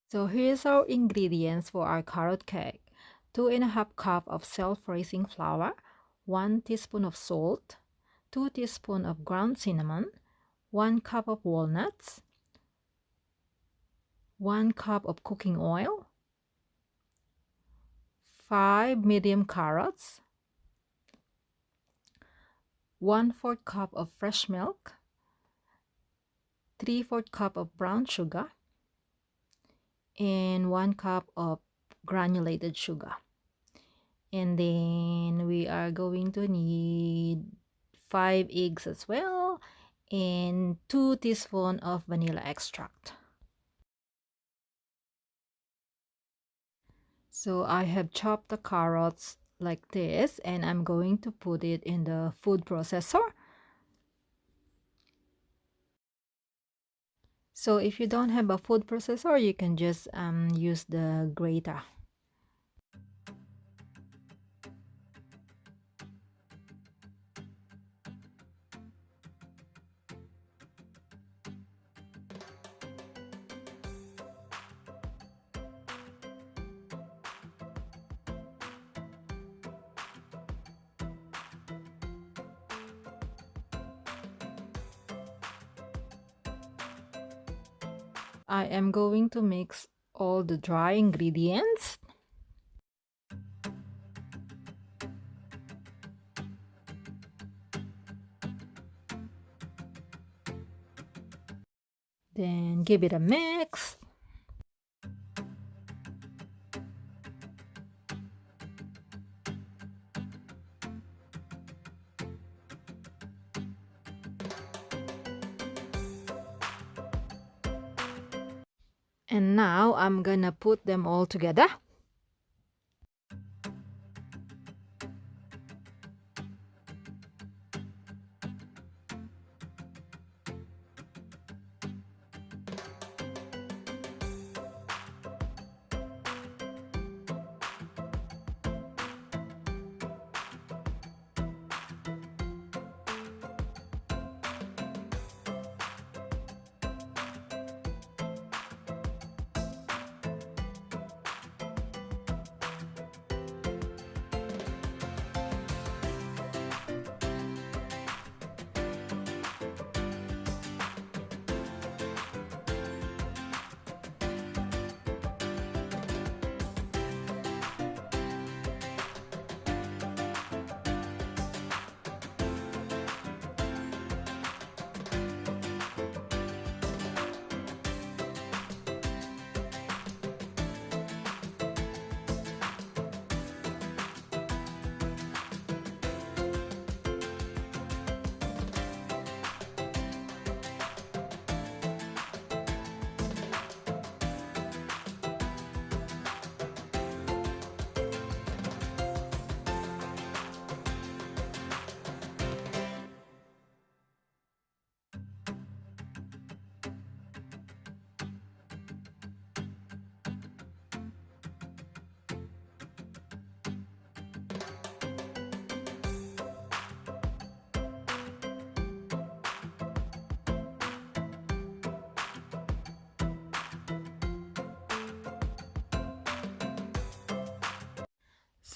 So here's our ingredients for our carrot cake. 2.5 cup of self-raising flour, 1 teaspoon of salt, 2 teaspoons of ground cinnamon, 1 cup of walnuts, 1 cup of cooking oil, 5 medium carrots, 1/4 cup of fresh milk, 3/4 cup of brown sugar, and 1 cup of granulated sugar. And then we are going to need 5 eggs as well and 2 teaspoons of vanilla extract. So I have chopped the carrots like this and I'm going to put it in the food processor. So if you don't have a food processor, you can just use the grater. I am going to mix all the dry ingredients. Then give it a mix. And now I'm gonna put them all together.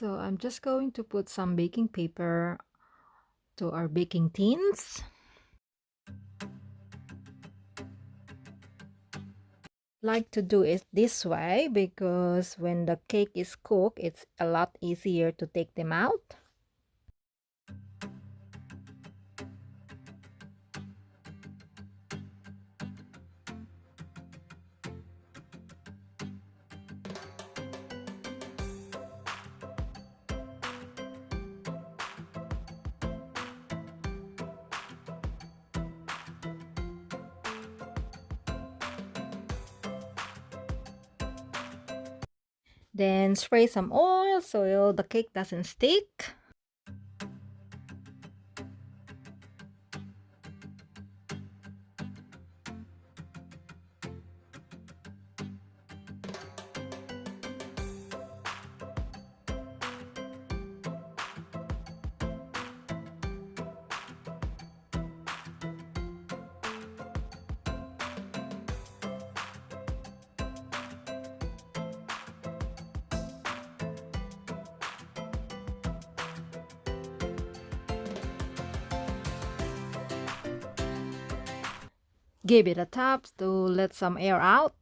So I'm just going to put some baking paper to our baking tins. Like to do it this way because when the cake is cooked, it's a lot easier to take them out. Then spray some oil so the cake doesn't stick. Give it a tap to let some air out.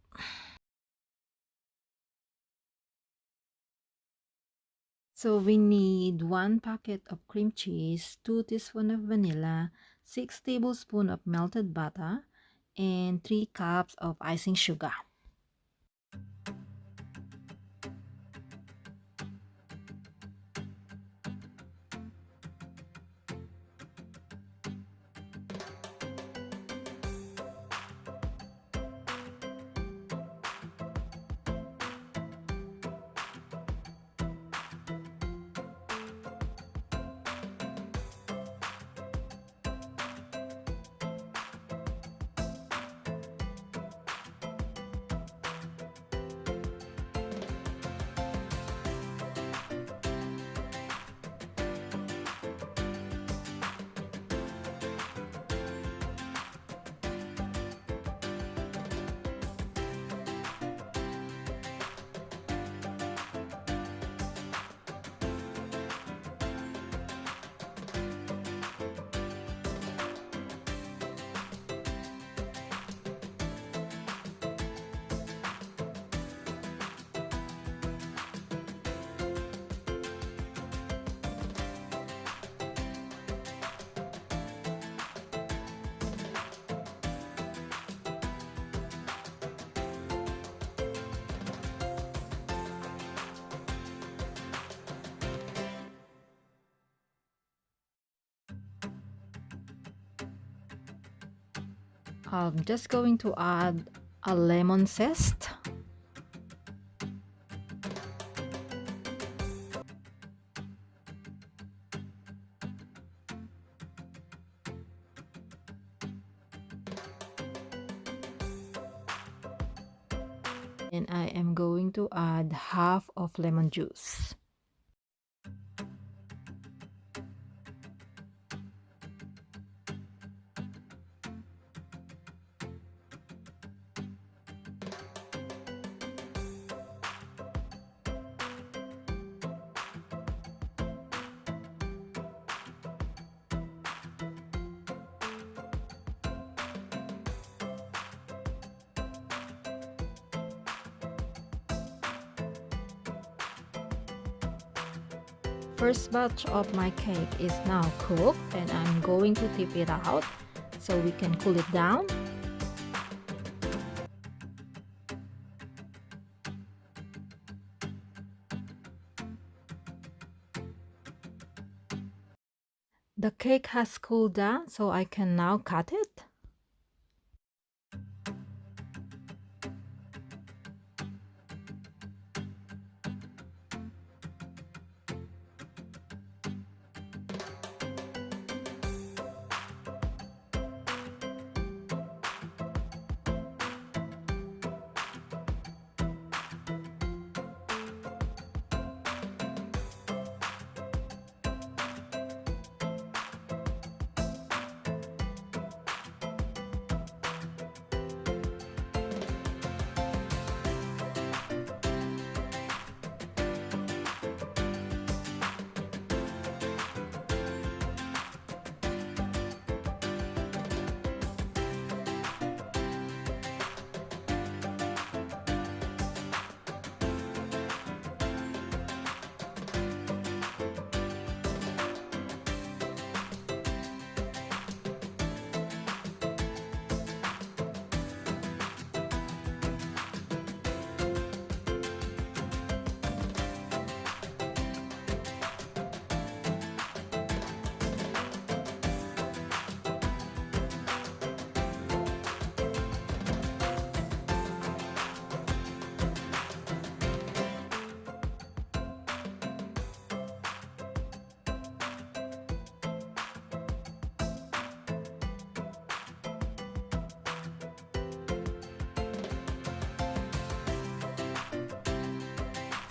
So we need 1 packet of cream cheese, 2 teaspoons of vanilla, 6 tablespoons of melted butter, and 3 cups of icing sugar. I'm just going to add a lemon zest. And I am going to add half of lemon juice. First batch of my cake is now cooked, and I'm going to tip it out so we can cool it down. The cake has cooled down, so I can now cut it.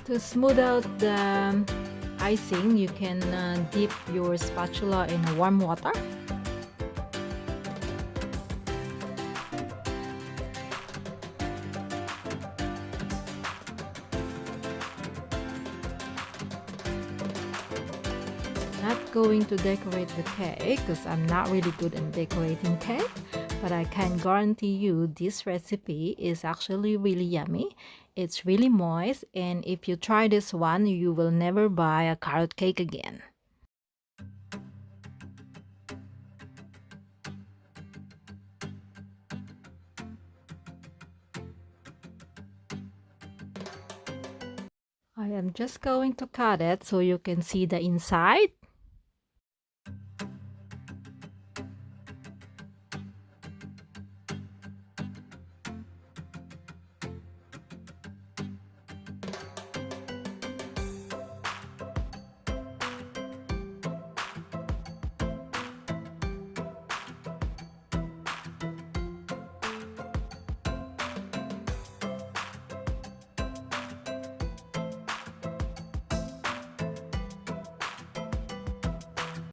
To smooth out the icing, you can dip your spatula in warm water. Not going to decorate the cake because I'm not really good at decorating cake, but I can guarantee you this recipe is actually really yummy. It's really moist, and if you try this one, you will never buy a carrot cake again. I am just going to cut it so you can see the inside.